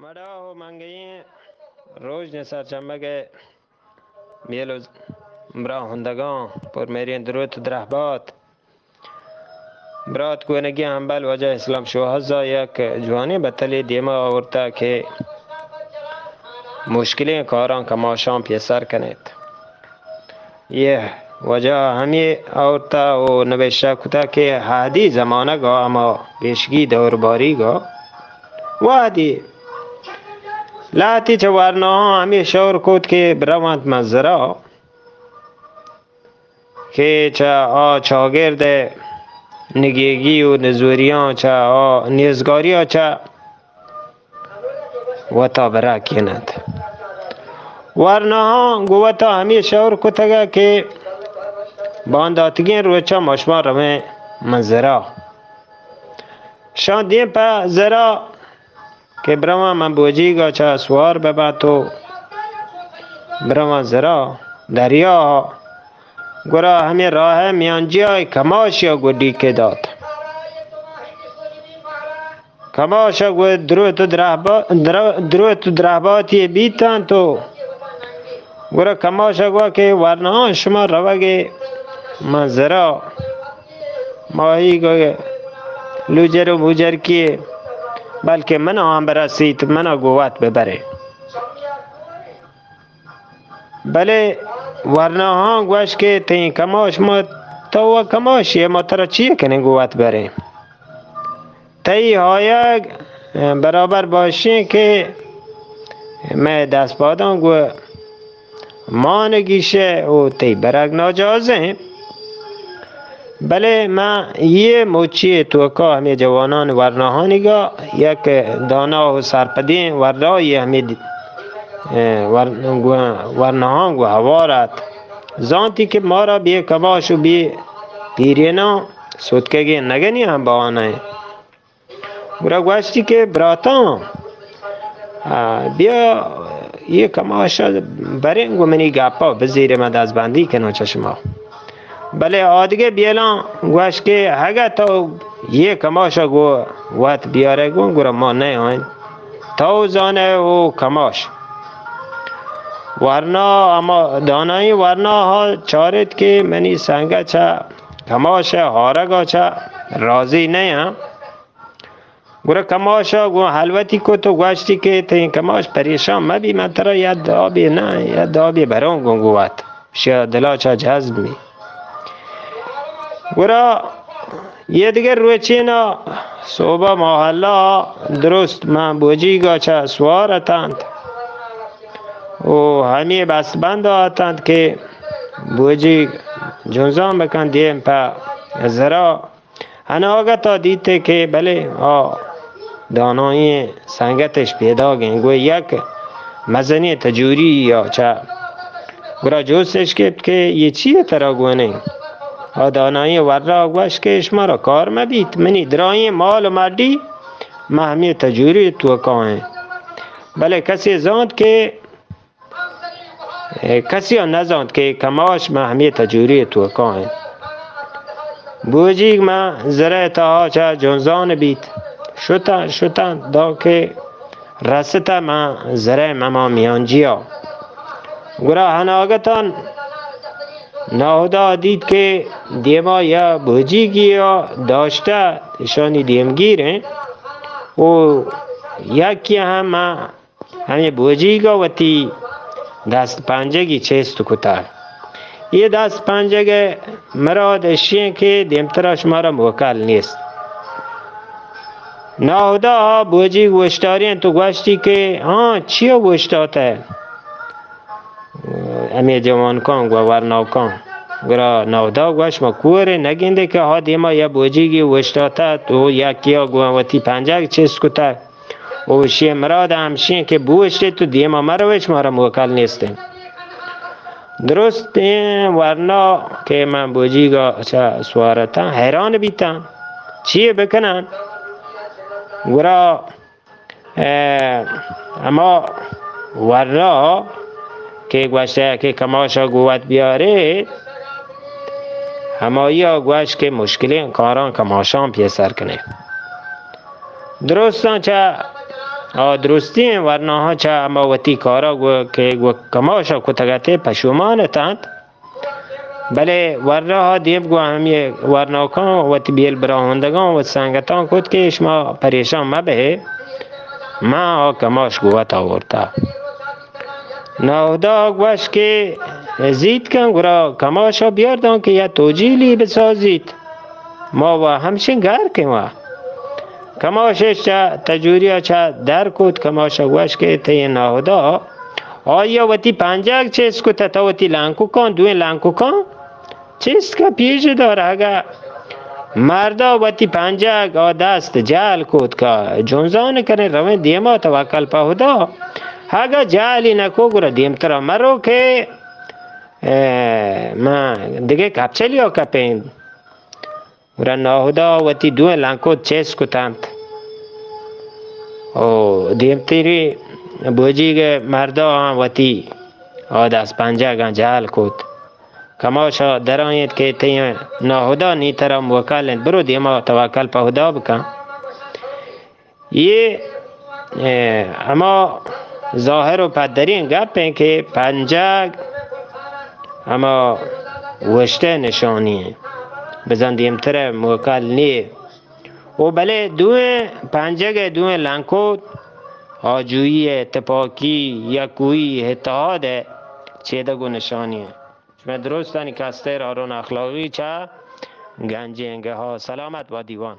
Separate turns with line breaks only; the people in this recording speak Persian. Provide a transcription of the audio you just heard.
مدا و منگی روز نسر چمگه میلوز برا هندگان پر میرین دروت درهبات برات کوونگی همبل وجه اسلام شوهزا یک جوانی بطلی دیما آورتا که مشکلی کاران کماشان پیسر کنید یه وجه همی آورتا و نوشته کتا که هادی زمانه گا اما پیشگی دورباری گا وادی لاتی چه ورنها همی شور کود که بروند مزرا که چه چاگرد نگیگی و نزوریان چه نیزگاری ها چه وطا برا کیند ورنها گوتا همی شور کتگه که بانداتگین روچا مشما رمه مزرا شان دیم پا زرا که برما من بوجیگا چه سوار ببا تو برما زرا دریا گورا همی راه میانجی های کماش یا گودی که داد کماش گو دروت درهباتی بیتن تو گورا کماش گو که ورنها شما روگه منظرا ماهی گو لوجر و موجر کیه بلکه منا هم برسید منا گوات ببره بله ورنها گوش که تین کماش ما تو کماشی ما ترا چیه کنه گوات بره تی های برابر باشی که من دست بادان گو ما نگیشه و تی برگ ناجازه بله من یه موچی توکا همه جوانان ورنهانیگا یک دانا و سرپدین ورنهایی همه ورنهان گو هوارد زانتی که ما را بی کماش و بی پیرینا سودکگی نگنی هم با آنه برا گوشتی که براتان بیا یه کماش برین گو منی گپا بزیر من دست بندی کنو چشما بله آدگه بیلان گوش که اگه تو یه کماشا گو وقت بیاره گو گو ما نه هاین تو زانه و کماش ورنا اما دانایی ورنا ها چارت که منی سنگه چه کماش هارگا چه راضی نه هم گوره کماشا گو حلوتی کو تو گوشتی که تین کماش پریشان مبی من ترا ید آبی نه ید آبی برون گو گوت شیا دلا چه جذب می گورا یه دیگر روی چینا صوبه محله درست من بوجیگا چه سوارتند و همی بستبند آتند که بوجی جنزان بکن دیم پا زرا هنه آگه تا دیده که بله دانایی سنگتش پیدا گین گوی یک مزنی تجوری یا چه گورا جوستش که یه چیه ترا گونه دانایی ورا گوش که شما را کار مبید منی درایی مال و مردی مهمی تجوری تو کانه بله کسی زاند که کسی ها نزاند که کماش مهمی تجوری تو کانه بوجیگ ما زره تا چه جنزان بید شتا دا که رستا ما زره مما میانجی ها گرا هناگتان نهودا دید که دیما یا بوجیگی یا داشته شانی دیمگیره و یکی هم همی بوجیگا و تی دست پنجگی چیست کتر یه دست پنجگ مراد شیه که دیمتراش مارا موکل نیست نهودا بوجیگ وشتارین تو گوشتی که چیه وشتاته امی جوان کان گو ورناو کان گرا نودا گوش ما کوره نگینده که ها دیما یا بوجیگی وشتاته تو یکی ها گوانوتی پنجاک چیز کتا و شی مراد همشین که بوشته تو دیما مروش مارا موکل نیسته درست ورنا که من بوجیگا سوارتا حیران بیتن چیه بکنن گرا اما ورنا که گوشته که کماشا گوت بیاره همایی ها گوش که مشکلی کاران کماشان پیسر کنه درستان چه درستی ورنه ها چه اما وتی کارا که کماشا کتگته پشومان تند بله ورنه ها دیب گو همی ورنه کان وتی بیل براهندگان و سنگتان کد که شما پریشان مبه ما ها کماش گوت آورتا نهودا گوش که زید کن گرا کماشا بیاردان که یا توجیلی بسازید ما و همشین گر کن کماشش چه تجوریا چه در کود کماشا گوش که تی نهودا آیا وتی پنجاک چیز کو تا وتی لانکو کن دوی لانکو کن چیز که پیش داره اگه مردا وتی پنجاک دست جال کود که جونزان کنه روی دیما توکل په خدا اگه جالی نکو گره دیم ترا مرو که ما دیگه کپچلی ها کپین گره نهودا وتی دوی لانکو چیز کتند او دیم تیری بوجی مردا هم وتی دست پنجاک جال کود کماشا درانید که تی نهودا نی ترا موکلند برو دیما توکل په خدا بکن یہ اما ظاهر و پدرین گپ ہیں کہ پنجاک اما وشته نشانی بزن دیم تر موکل نی و بله دوی پنجاک دوی لنکو آجویی اتفاقی یکویی اتحاد چیده گو نشانی شما درستانی کستر آرون اخلاقی چه گنجینگه ها سلامت با دیوان